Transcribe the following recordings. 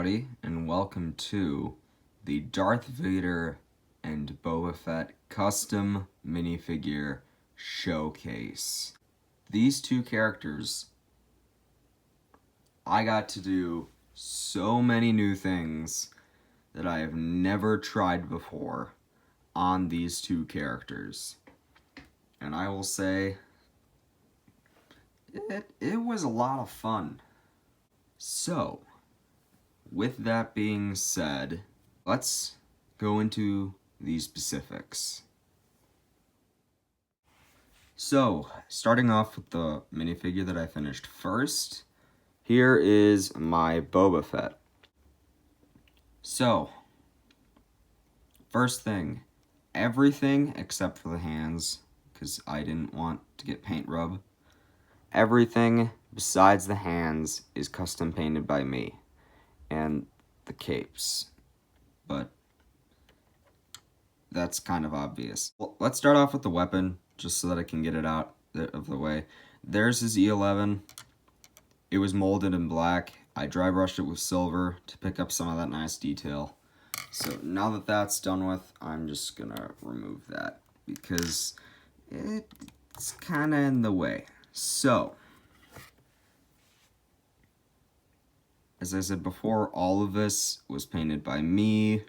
everybody, and welcome to the Darth Vader and Boba Fett custom minifigure showcase. These two characters, I got to do so many new things that I have never tried before on these two characters. And I will say, it was a lot of fun. So, with that being said, let's go into the specifics. So, starting off with the minifigure that I finished first, here is my Boba Fett. So, first thing, everything except for the hands, because I didn't want to get paint rub, everything besides the hands is custom painted by me. And the capes, but that's kind of obvious. Well, let's start off with the weapon, just so that I can get it out of the way. There's his E11. It was molded in black. I dry brushed it with silver to pick up some of that nice detail. So now that that's done with, I'm just gonna remove that because it's kind of in the way. So, as I said before, all of this was painted by me,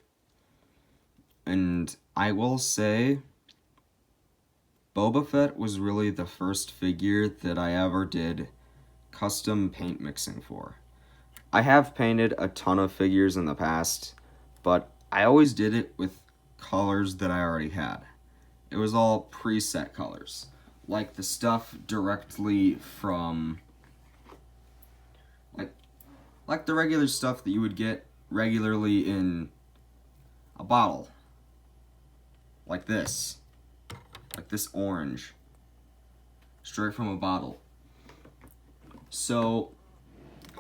and I will say Boba Fett was really the first figure that I ever did custom paint mixing for. I have painted a ton of figures in the past, but I always did it with colors that I already had. It was all preset colors, like the stuff directly from like the regular stuff that you would get regularly in a bottle. Like this orange. Straight from a bottle. So,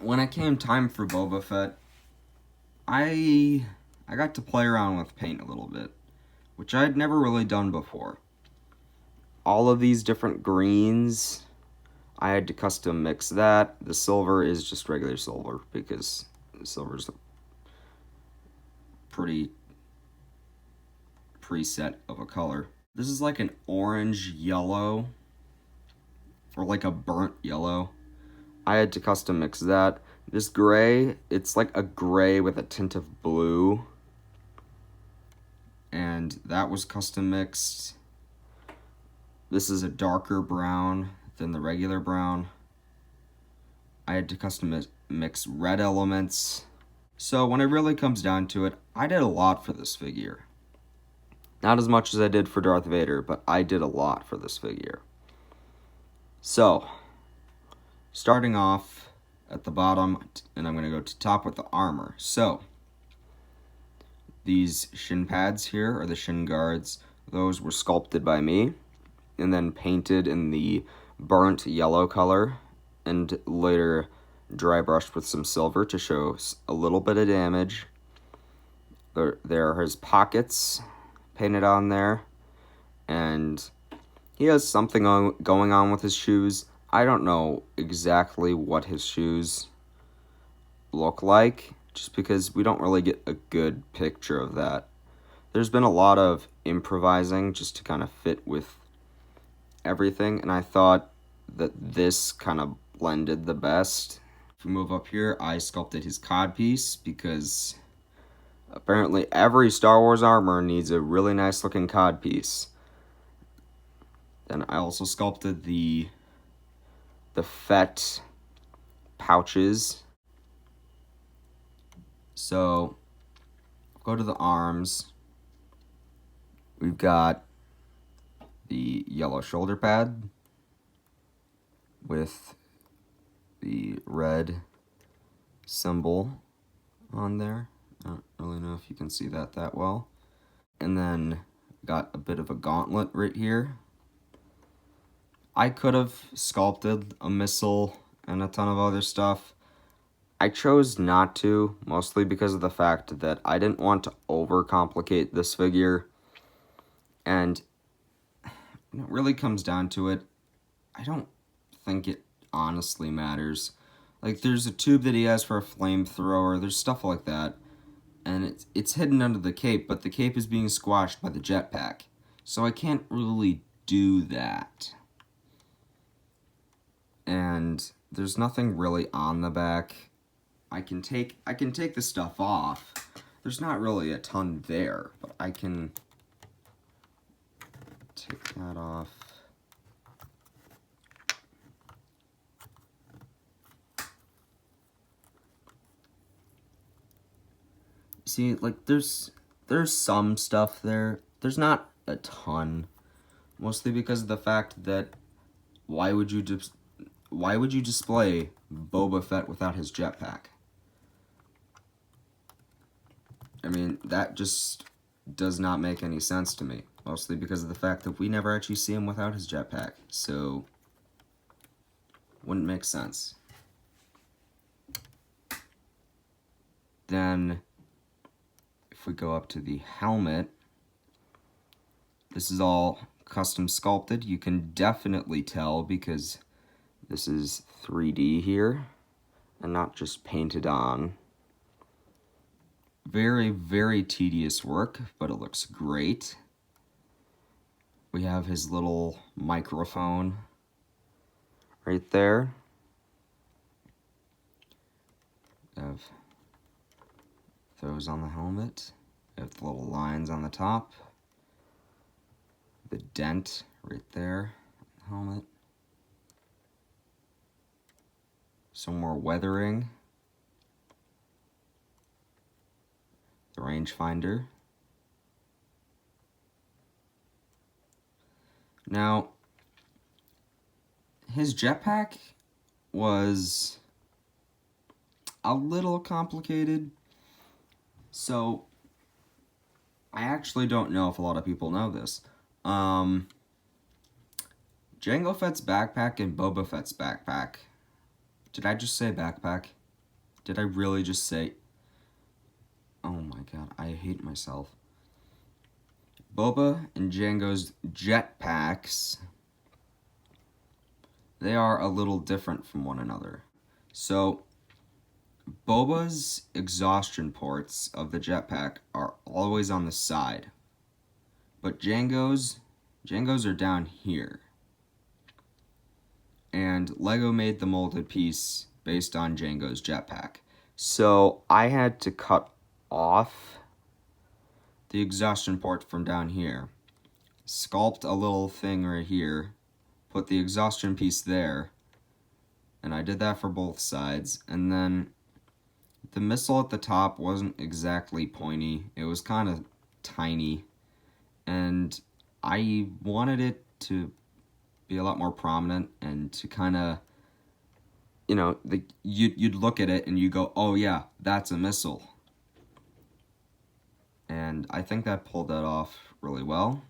when it came time for Boba Fett, I got to play around with paint a little bit, which I'd never really done before. All of these different greens, I had to custom mix that. The silver is just regular silver because silver's a pretty preset of a color. This is like an orange yellow, or like a burnt yellow. I had to custom mix that. This gray, it's like a gray with a tint of blue, and that was custom mixed. This is a darker brown than the regular brown. I had to custom mix red elements. So when it really comes down to it, I did a lot for this figure. Not as much as I did for Darth Vader, but I did a lot for this figure. So, starting off at the bottom, and I'm going to go to top with the armor. So, these shin pads here are the shin guards. Those were sculpted by me and then painted in the burnt yellow color and later dry brushed with some silver to show a little bit of damage. There are his pockets painted on there, and he has something going on with his shoes. I don't know exactly what his shoes look like, just because we don't really get a good picture of that. There's been a lot of improvising just to kind of fit with everything, and I thought that this kind of blended the best. If we move up here, I sculpted his codpiece because apparently every Star Wars armor needs a really nice looking codpiece. Then I also sculpted the Fett pouches. So, go to the arms. We've got the yellow shoulder pad with the red symbol on there. I don't really know if you can see that well. And then got a bit of a gauntlet right here. I could have sculpted a missile and a ton of other stuff. I chose not to, mostly because of the fact that I didn't want to overcomplicate this figure. And when it really comes down to it, I don't think it honestly matters. Like, there's a tube that he has for a flamethrower, there's stuff like that. And it's hidden under the cape, but the cape is being squashed by the jetpack. So I can't really do that. And there's nothing really on the back. I can take the stuff off. There's not really a ton there, but I can take that off. See, like, there's some stuff there. There's not a ton, mostly because of the fact that why would you display Boba Fett without his jetpack? I mean, that just does not make any sense to me, mostly because of the fact that we never actually see him without his jetpack, so wouldn't make sense. Then, if we go up to the helmet, this is all custom sculpted. You can definitely tell because this is 3D here and not just painted on. Very, very tedious work, but it looks great. We have his little microphone right there. We have those on the helmet. We have the little lines on the top. The dent right there on the helmet. Some more weathering. The rangefinder. Now, his jetpack was a little complicated, so I actually don't know if a lot of people know this. Jango Fett's backpack and Boba Fett's backpack. Did I just say backpack? Did I really just say... Oh my god, I hate myself. Boba and Jango's jetpacks, they are a little different from one another. So, Boba's exhaustion ports of the jetpack are always on the side. But Jango's are down here. And Lego made the molded piece based on Jango's jetpack. So I had to cut off the exhaustion port from down here, sculpt a little thing right here, put the exhaustion piece there, and I did that for both sides. And then the missile at the top wasn't exactly pointy, it was kind of tiny, and I wanted it to be a lot more prominent and to kind of, you know, you'd look at it and you go, oh yeah, that's a missile. And I think that pulled that off really well.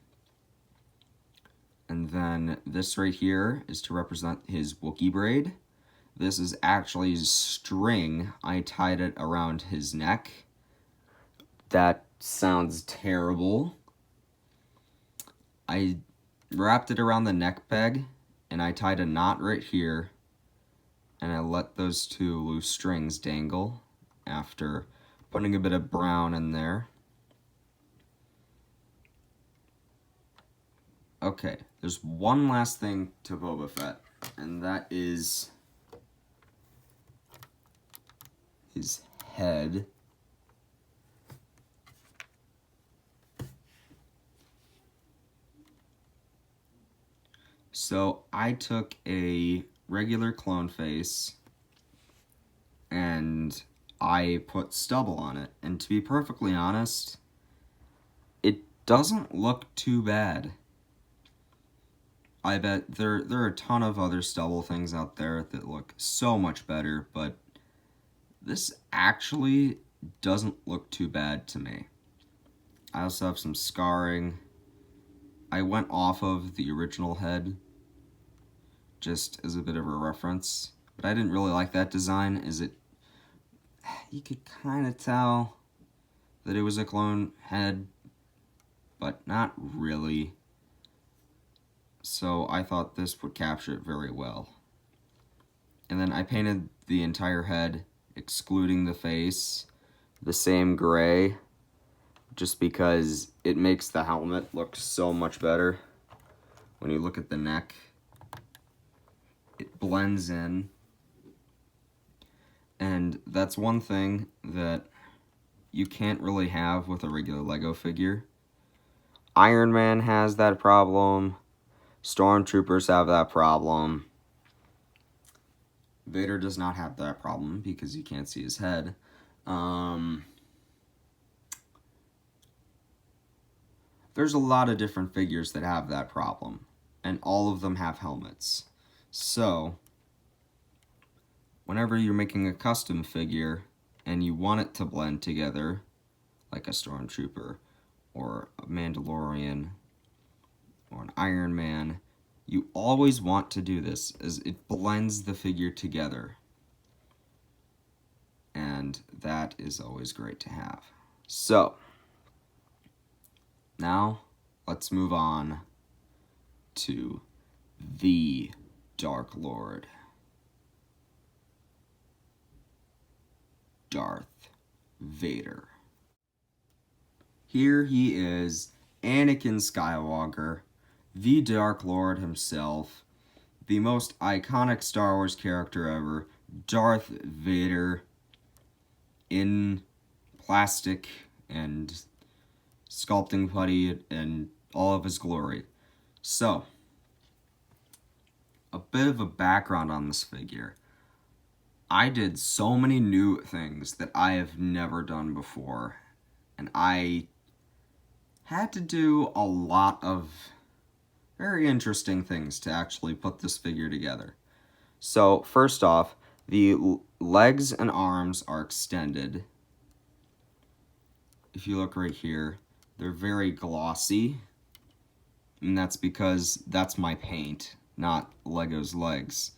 And then this right here is to represent his Wookiee braid. This is actually string. I tied it around his neck. That sounds terrible. I wrapped it around the neck peg, and I tied a knot right here, and I let those two loose strings dangle after putting a bit of brown in there. Okay, there's one last thing to Boba Fett, and that is his head. So I took a regular clone face and I put stubble on it, and to be perfectly honest, it doesn't look too bad. I bet there are a ton of other stubble things out there that look so much better, but this actually doesn't look too bad to me. I also have some scarring. I went off of the original head just as a bit of a reference, but I didn't really like that design. You could kind of tell that it was a clone head, but not really. So I thought this would capture it very well. And then I painted the entire head, excluding the face, the same gray, just because it makes the helmet look so much better. When you look at the neck, it blends in. And that's one thing that you can't really have with a regular Lego figure. Iron Man has that problem. Stormtroopers have that problem. Vader does not have that problem because you can't see his head. There's a lot of different figures that have that problem, and all of them have helmets. So, whenever you're making a custom figure and you want it to blend together, like a Stormtrooper or a Mandalorian or an Iron Man, you always want to do this, as it blends the figure together. And that is always great to have. So, now let's move on to the Dark Lord, Darth Vader. Here he is, Anakin Skywalker, the Dark Lord himself, the most iconic Star Wars character ever, Darth Vader, in plastic and sculpting putty and all of his glory. So, a bit of a background on this figure. I did so many new things that I have never done before, and I had to do a lot of very interesting things to actually put this figure together. So, first off, the legs and arms are extended. If you look right here, they're very glossy, and that's because that's my paint, not Lego's legs.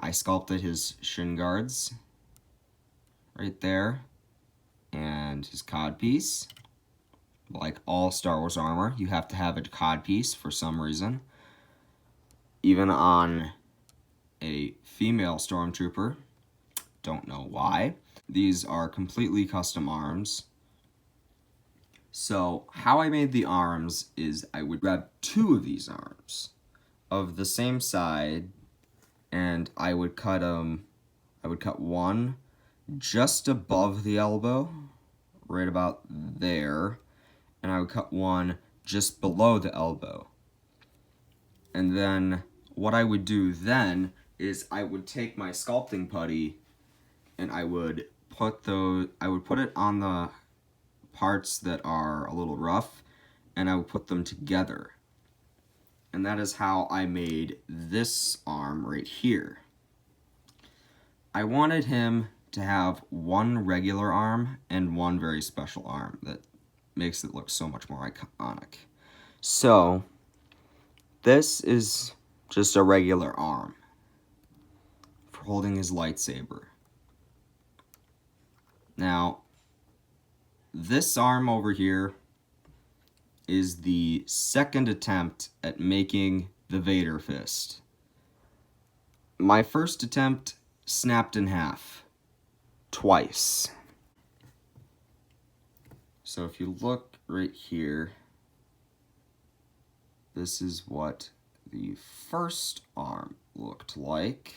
I sculpted his shin guards right there, and his codpiece. Like all Star Wars armor, you have to have a codpiece for some reason. Even on a female stormtrooper, don't know why. These are completely custom arms. So how I made the arms is I would grab two of these arms of the same side, and I would cut one just above the elbow, right about there, and I would cut one just below the elbow. And then what I would do then is I would take my sculpting putty and I would put it on the parts that are a little rough, and I would put them together. And that is how I made this arm right here. I wanted him to have one regular arm and one very special arm that makes it look so much more iconic. So, this is just a regular arm for holding his lightsaber. Now, this arm over here is the second attempt at making the Vader fist. My first attempt snapped in half twice. So if you look right here, this is what the first arm looked like.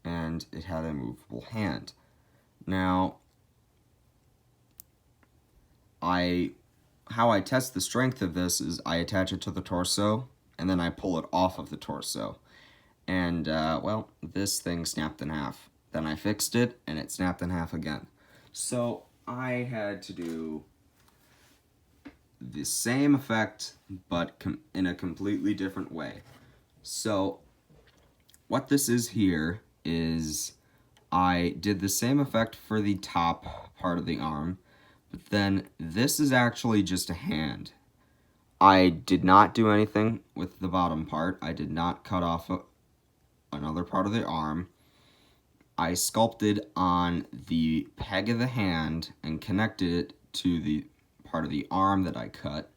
And it had a movable hand. Now, how I test the strength of this is I attach it to the torso, and then I pull it off of the torso. And, well, this thing snapped in half. Then I fixed it, and it snapped in half again. So, I had to do the same effect, but in a completely different way. So, what this is here is I did the same effect for the top part of the arm, but then this is actually just a hand. I did not do anything with the bottom part. I did not cut off another part of the arm. I sculpted on the peg of the hand and connected it to the part of the arm that I cut.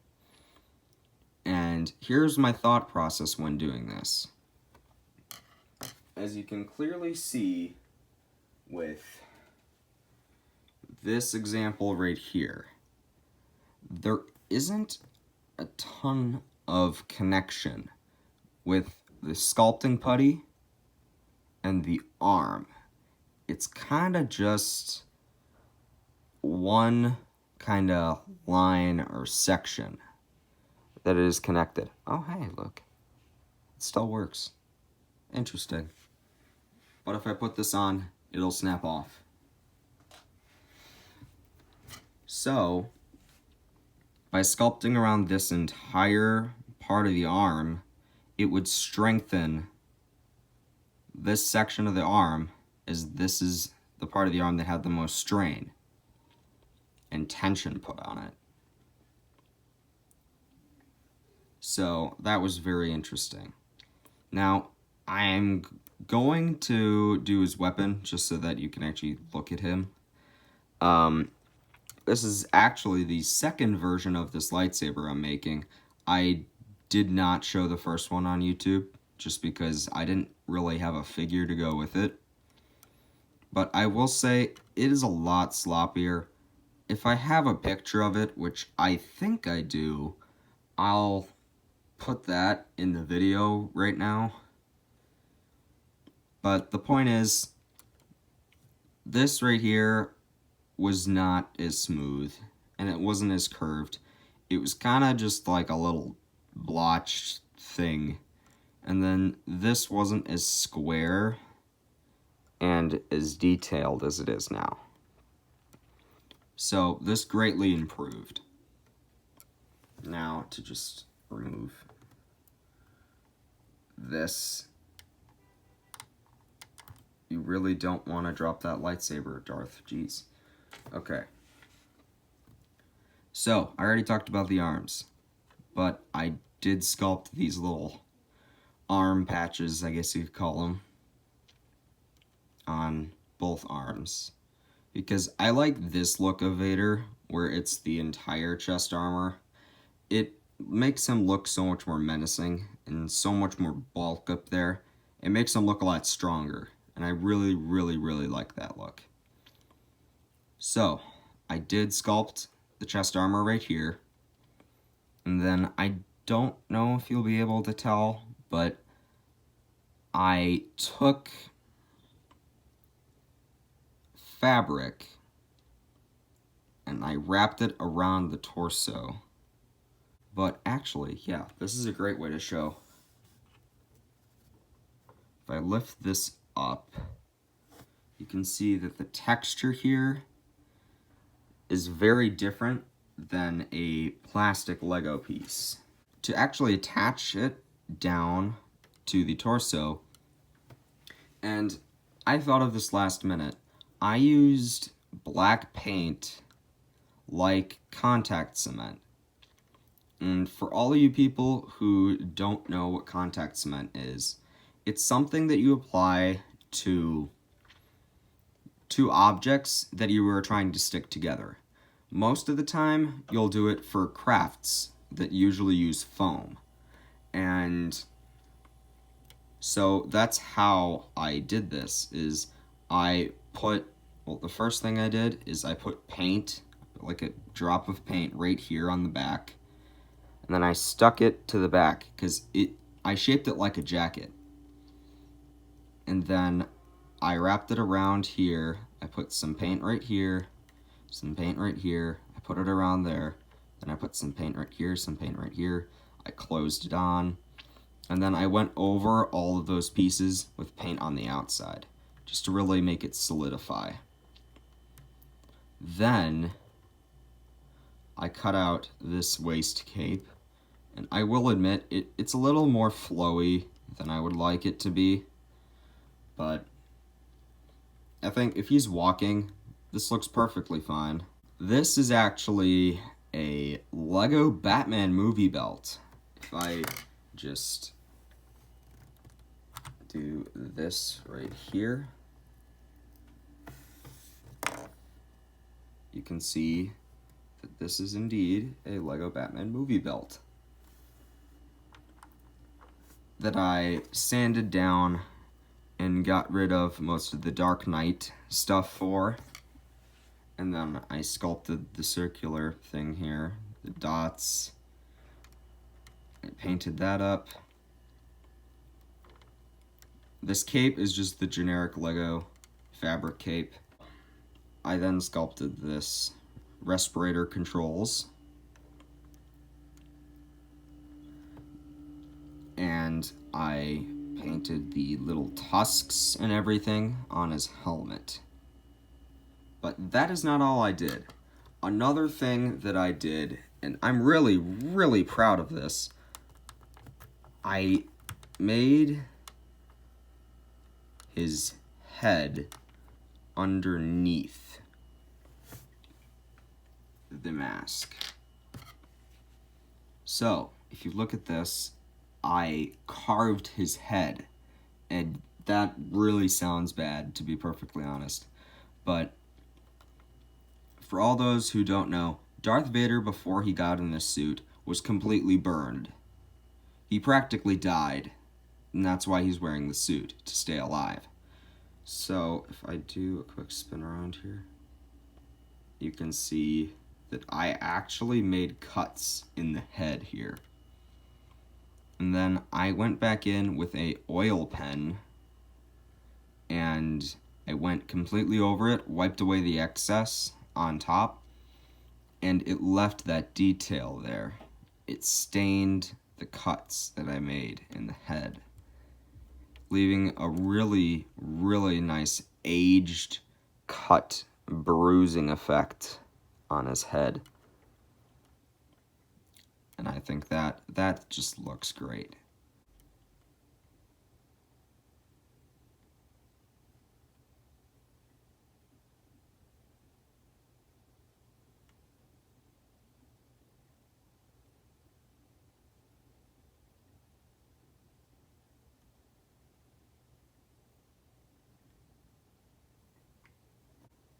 And here's my thought process when doing this. As you can clearly see with this example right here, there isn't a ton of connection with the sculpting putty and the arm. It's kind of just one kind of line or section that it is connected. Oh, hey, look. It still works. Interesting. But if I put this on, it'll snap off. So, by sculpting around this entire part of the arm, it would strengthen this section of the arm, as this is the part of the arm that had the most strain and tension put on it. So that was very interesting. Now, I'm going to do his weapon just so that you can actually look at him. This is actually the second version of this lightsaber I'm making. I did not show the first one on YouTube just because I didn't really have a figure to go with it. But I will say it is a lot sloppier. If I have a picture of it, which I think I do, I'll put that in the video right now. But the point is, this right here was not as smooth, and it wasn't as curved. It was kind of just like a little blotched thing. And then this wasn't as square and as detailed as it is now. So this greatly improved. Now to just remove this. You really don't want to drop that lightsaber, Darth. Jeez. Okay. So, I already talked about the arms, but I did sculpt these little arm patches, I guess you could call them, on both arms. Because I like this look of Vader, where it's the entire chest armor. It makes him look so much more menacing and so much more bulk up there. It makes him look a lot stronger, and I really, really, really like that look. So, I did sculpt the chest armor right here, and then I don't know if you'll be able to tell, but I took fabric and I wrapped it around the torso. But actually, yeah, this is a great way to show. If I lift this up, you can see that the texture here is very different than a plastic Lego piece. To actually attach it down to the torso, and I thought of this last minute, I used black paint like contact cement. And for all of you people who don't know what contact cement is, it's something that you apply to two objects that you are trying to stick together. Most of the time, you'll do it for crafts that usually use foam. And so that's how I did this, is I put, well, the first thing I did is I put paint, like a drop of paint right here on the back. And then I stuck it to the back because I shaped it like a jacket. And then I wrapped it around here. I put some paint right here, some paint right here. I put it around there. Then I put some paint right here, some paint right here. I closed it on. And then I went over all of those pieces with paint on the outside, just to really make it solidify. Then I cut out this waist cape. And I will admit, it's a little more flowy than I would like it to be. But I think if he's walking, this looks perfectly fine. This is actually a Lego Batman movie belt. If I just do this right here, you can see that this is indeed a Lego Batman movie belt. that I sanded down and got rid of most of the Dark Knight stuff for. And then I sculpted the circular thing here, the dots. I painted that up. This cape is just the generic Lego fabric cape. I then sculpted this respirator controls. And I painted the little tusks and everything on his helmet. But that is not all I did. Another thing that I did, and I'm really, really proud of this, I made his head underneath the mask. So, if you look at this, I carved his head, and that really sounds bad, to be perfectly honest. But for all those who don't know, Darth Vader, before he got in this suit, was completely burned. He practically died, and that's why he's wearing the suit, to stay alive. So, if I do a quick spin around here, you can see that I actually made cuts in the head here. And then I went back in with a oil pen, and I went completely over it, wiped away the excess on top, and it left that detail there. It stained the cuts that I made in the head, leaving a really, really nice aged cut bruising effect on his head. And I think that just looks great.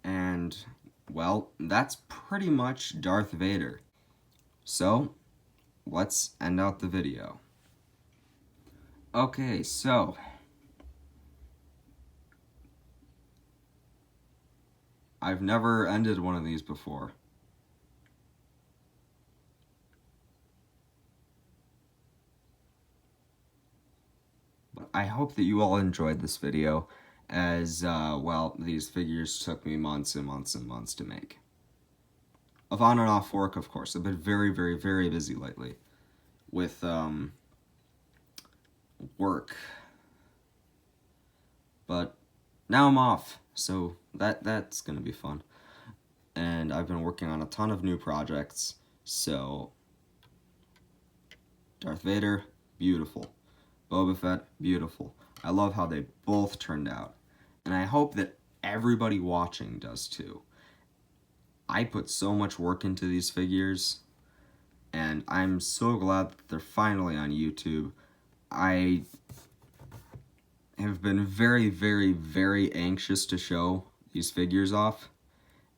And, well, that's pretty much Darth Vader. So, let's end out the video. Okay, so I've never ended one of these before. But I hope that you all enjoyed this video, as, well, these figures took me months and months and months to make. Of on and off work, of course. I've been very, very, very busy lately with, work. But now I'm off, so that's gonna be fun. And I've been working on a ton of new projects, so Darth Vader, beautiful. Boba Fett, beautiful. I love how they both turned out. And I hope that everybody watching does too. I put so much work into these figures, and I'm so glad that they're finally on YouTube. I have been very, very, very anxious to show these figures off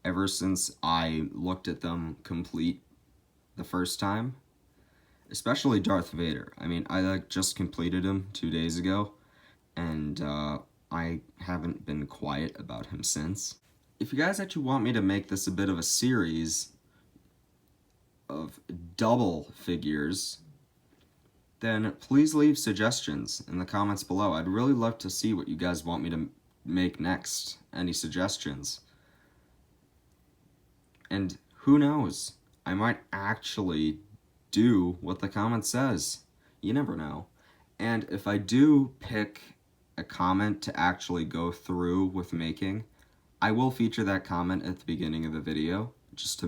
ever since I looked at them complete the first time. Especially Darth Vader. I mean, I just completed him 2 days ago, and I haven't been quiet about him since. If you guys actually want me to make this a bit of a series of double figures, then please leave suggestions in the comments below. I'd really love to see what you guys want me to make next. Any suggestions? And who knows? I might actually do what the comment says. You never know. And if I do pick a comment to actually go through with making, I will feature that comment at the beginning of the video, just to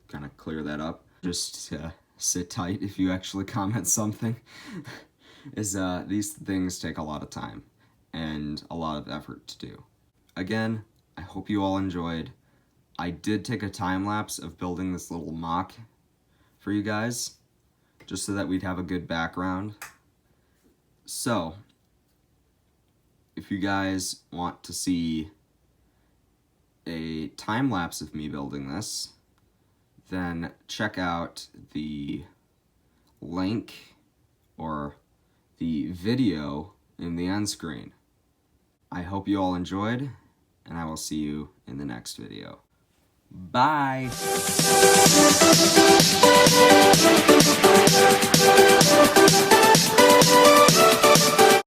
kind of clear that up. Just sit tight if you actually comment something. These things take a lot of time and a lot of effort to do. Again, I hope you all enjoyed. I did take a time lapse of building this little mock for you guys, just so that we'd have a good background. So, if you guys want to see a time lapse of me building this, then check out the link, or the video in the end screen. I hope you all enjoyed, and I will see you in the next video. Bye!